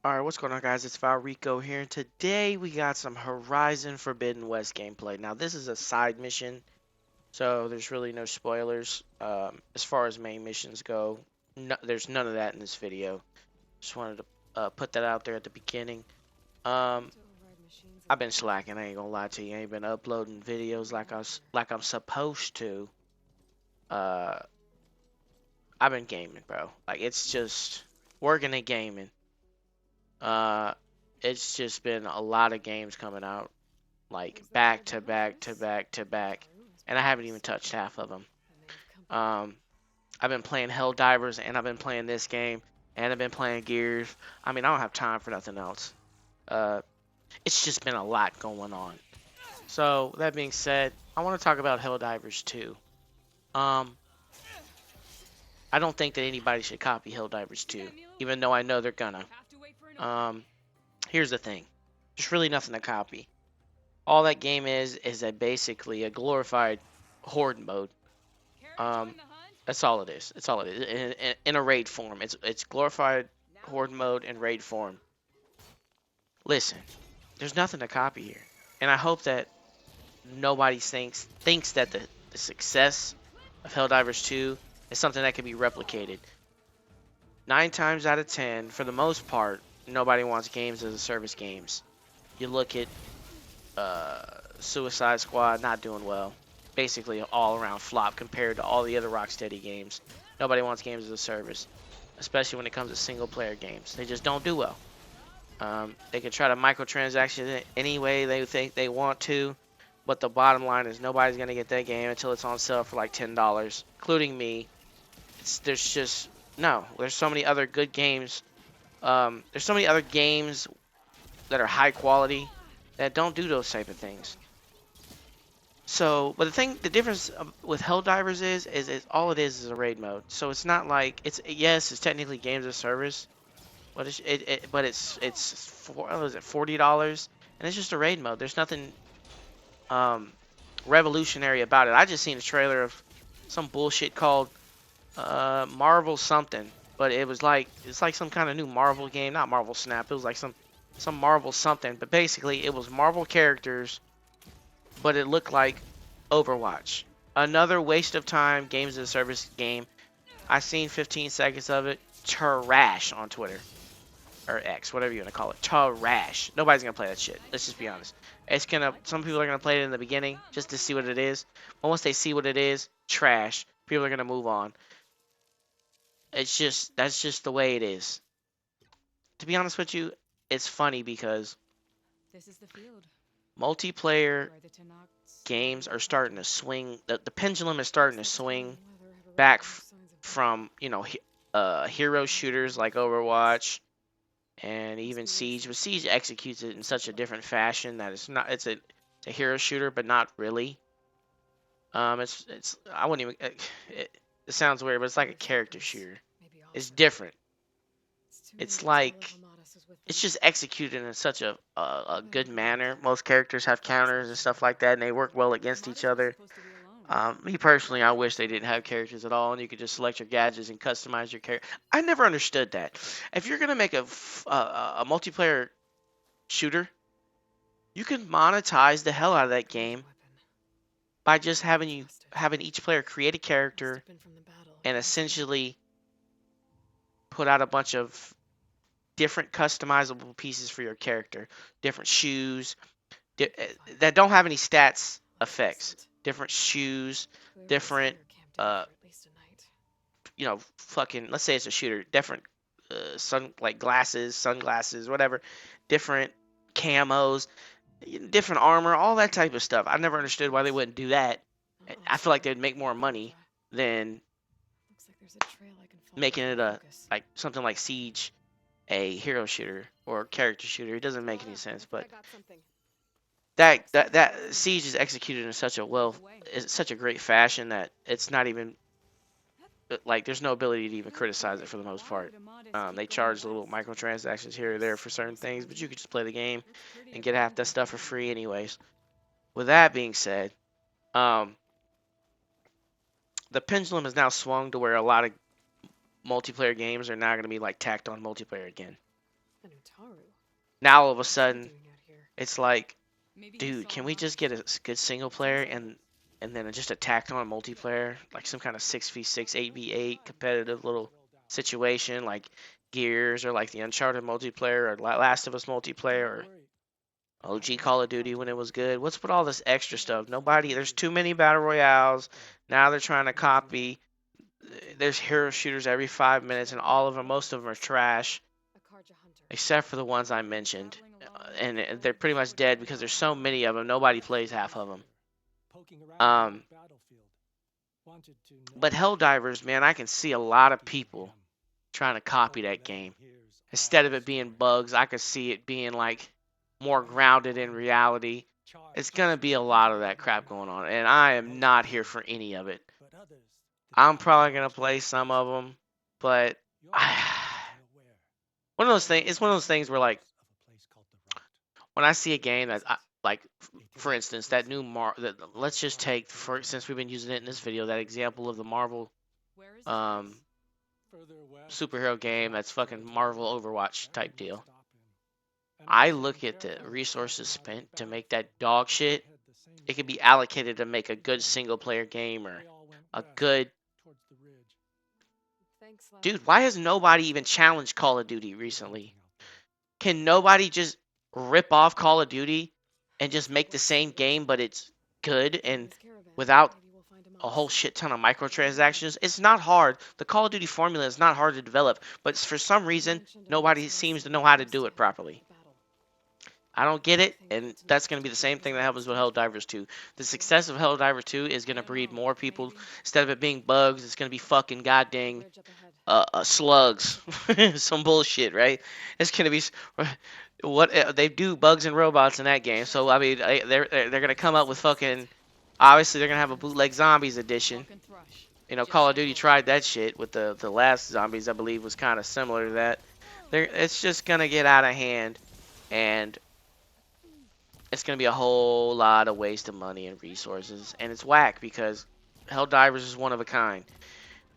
Alright, what's going on, guys? It's Valrico here, and today we got some Horizon Forbidden West gameplay. Now, this is a side mission, so there's really no spoilers. As far as main missions go, there's none of that in this video. Just wanted to put that out there at the beginning. Um, I've been slacking, I ain't gonna lie to you. I ain't been uploading videos like I'm supposed to. Uh, I've been gaming, bro. Like, it's just working and gaming. Uh, it's just been a lot of games coming out, like back to back to back to back, and I haven't even touched half of them. Um, I've been playing Helldivers, and I've been playing this game, and I've been playing Gears. I mean, I don't have time for nothing else. Uh, it's just been a lot going on. So that being said, I want to talk about Helldivers 2. Um, I don't think that anybody should copy Helldivers 2, even though I know they're gonna. Um, Here's the thing. There's really nothing to copy. All that game is basically a glorified horde mode. Um, that's all it is. That's all it is. In a raid form, it's glorified horde mode in raid form. Listen, there's nothing to copy here, and I hope that nobody thinks that the success of Helldivers 2 is something that can be replicated. 9 times out of 10, for the most part, nobody wants games as a service games. You look at Suicide Squad, not doing well. Basically an all-around flop compared to all the other Rocksteady games. Nobody wants games as a service, especially when it comes to single-player games. They just don't do well. They can try to microtransaction it any way they think they want to, but the bottom line is nobody's gonna get that game until it's on sale for like $10, including me. There's just no. There's so many other good games. There's so many other games that are high quality that don't do those type of things. So, but the difference with Helldivers is all it is a raid mode. So it's not like yes, it's technically games of service, but what is it, $40, and it's just a raid mode. There's nothing um revolutionary about it. I just seen a trailer of some bullshit called Marvel something, but it's like some kind of new Marvel game, not Marvel Snap. It was like some Marvel something, but basically it was Marvel characters, but it looked like Overwatch. Another waste of time, games as a service game. I seen 15 seconds of it. Trash on Twitter. Or X, whatever you want to call it. Trash. Nobody's going to play that shit. Let's just be honest. Some people are going to play it in the beginning just to see what it is. But once they see what it is, trash. People are going to move on. That's just the way it is. To be honest with you, it's funny because multiplayer games are starting to swing. The pendulum is starting to swing back from hero shooters like Overwatch and even Siege, but Siege executes it in such a different fashion that it's a hero shooter, but not really. It's I wouldn't even it sounds weird, but it's like a character shooter. It's different. It's like it's just executed in such a good manner. Most characters have counters and stuff like that, and they work well against each other. Me personally, I wish they didn't have characters at all, and you could just select your gadgets and customize your character. I never understood that. If you're gonna make a multiplayer shooter, you can monetize the hell out of that game by just having each player create a character and essentially put out a bunch of different customizable pieces for your character, different shoes that don't have any stats effects, different shoes, different uh fucking, let's say it's a shooter, different sunglasses, whatever, different camos, different armor, all that type of stuff. I never understood why they wouldn't do that. I feel like they'd make more money than making it like something like Siege, a hero shooter or character shooter. It doesn't make any sense, but that Siege is executed in such a great fashion that it's not even like there's no ability to even criticize it for the most part. They charge little microtransactions here or there for certain things, but you could just play the game and get half that stuff for free anyways. With that being said, um, the pendulum has now swung to where a lot of multiplayer games are now going to be like tacked on multiplayer again. Now all of a sudden, it's like, dude, can we just get a good single player and then just attack on multiplayer, like some kind of 6v6, 8v8 competitive little situation, like Gears or like the Uncharted multiplayer or Last of Us multiplayer or OG Call of Duty when it was good. What's with all this extra stuff? Nobody, there's too many battle royales. Now they're trying to copy. There's hero shooters every 5 minutes, and all of them, most of them are trash, except for the ones I mentioned. And they're pretty much dead because there's so many of them. Nobody plays half of them. But Helldivers, man, I can see a lot of people trying to copy that game. Instead of it being bugs, I could see it being like more grounded in reality. It's gonna be a lot of that crap going on, and I am not here for any of it. I'm probably gonna play some of them, but one of those things. It's one of those things where like when I see a game that like, for instance, that new let's just take since we've been using it in this video, that example of the Marvel um superhero game that's fucking Marvel Overwatch type deal. I look at the resources spent to make that dog shit. It could be allocated to make a good single player game or a good. Dude, why has nobody even challenged Call of Duty recently? Can nobody just rip off Call of Duty and just make the same game, but it's good and without a whole shit ton of microtransactions? It's not hard. The Call of Duty formula is not hard to develop, but for some reason, nobody seems to know how to do it properly. I don't get it, and that's going to be the same thing that happens with Helldivers 2. The success of Helldivers 2 is going to breed more people. Instead of it being bugs, it's going to be fucking goddamn slugs. Some bullshit, right? It's going to be what they do, bugs and robots in that game. So I mean, they're going to come up with fucking. Obviously, they're going to have a bootleg zombies edition. You know, Call of Duty tried that shit with the last zombies. I believe was kind of similar to that. It's just going to get out of hand, and it's going to be a whole lot of waste of money and resources. And it's whack because Helldivers is one of a kind.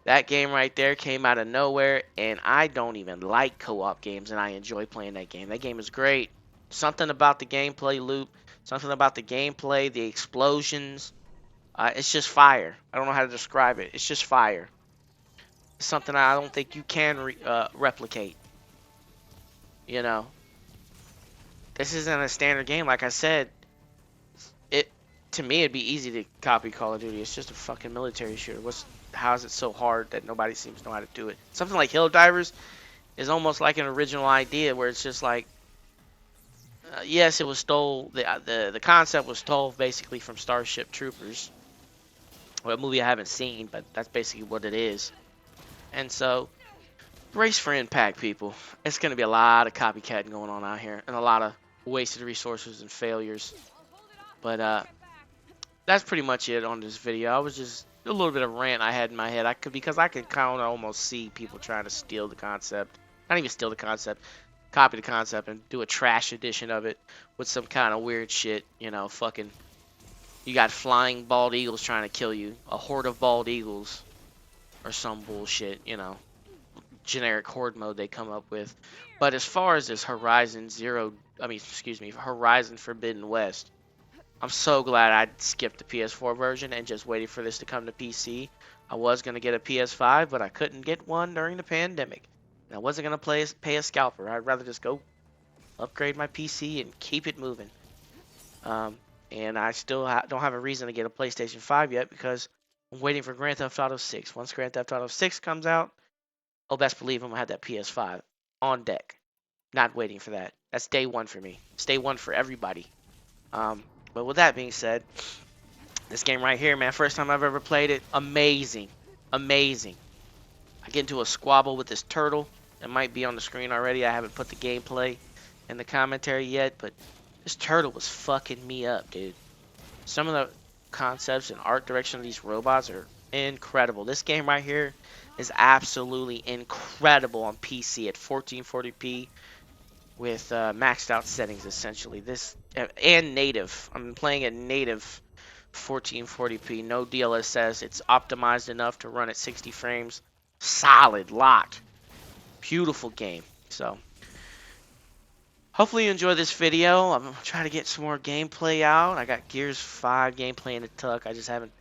That game right there came out of nowhere, and I don't even like co-op games, and I enjoy playing that game. That game is great. Something about the gameplay loop, something about the gameplay, the explosions. It's just fire. I don't know how to describe it. It's just fire. It's something I don't think you can replicate. You know, this isn't a standard game. Like I said, to me it'd be easy to copy Call of Duty. It's just a fucking military shooter. How is it so hard that nobody seems to know how to do it? Something like Helldivers is almost like an original idea where it's just like, yes, it was stole. The concept was stole basically from Starship Troopers, a movie I haven't seen, but that's basically what it is. And so, brace for impact, people. It's going to be a lot of copycatting going on out here, and a lot of wasted resources and failures. But that's pretty much it on this video. I was just a little bit of rant I had in my head. Because I could kind of almost see people trying to steal the concept. Not even steal the concept, copy the concept and do a trash edition of it with some kind of weird shit. You know, fucking. You got flying bald eagles trying to kill you, a horde of bald eagles, or some bullshit. You know, generic horde mode they come up with. But as far as this Horizon Forbidden West. I'm so glad I skipped the PS4 version and just waited for this to come to PC. I was going to get a PS5, but I couldn't get one during the pandemic. And I wasn't going to pay a scalper. I'd rather just go upgrade my PC and keep it moving. And I still don't have a reason to get a PlayStation 5 yet because I'm waiting for Grand Theft Auto 6. Once Grand Theft Auto 6 comes out, oh, best believe I'm going to have that PS5 on deck. Not waiting for that. That's day one for me. It's day one for everybody. But with that being said, this game right here, man, first time I've ever played it, amazing. Amazing. I get into a squabble with this turtle. It might be on the screen already. I haven't put the gameplay in the commentary yet, but this turtle was fucking me up, dude. Some of the concepts and art direction of these robots are incredible. This game right here is absolutely incredible on PC at 1440p. With maxed out settings, essentially. This and native. I'm playing at native 1440p, no DLSS. It's optimized enough to run at 60 frames. Solid, locked. Beautiful game. So, hopefully you enjoy this video. I'm trying to get some more gameplay out. I got Gears 5 gameplay in the tuck. I just haven't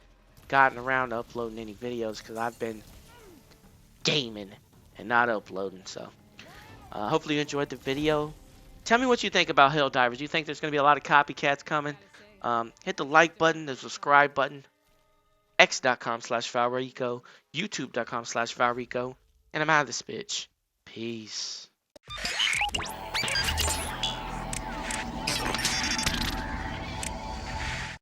gotten around to uploading any videos because I've been gaming and not uploading. So hopefully you enjoyed the video. Tell me what you think about Helldivers. Do you think there's going to be a lot of copycats coming? Hit the like button, the subscribe button, x.com/Valrico, youtube.com/Valrico, and I'm out of this bitch. Peace.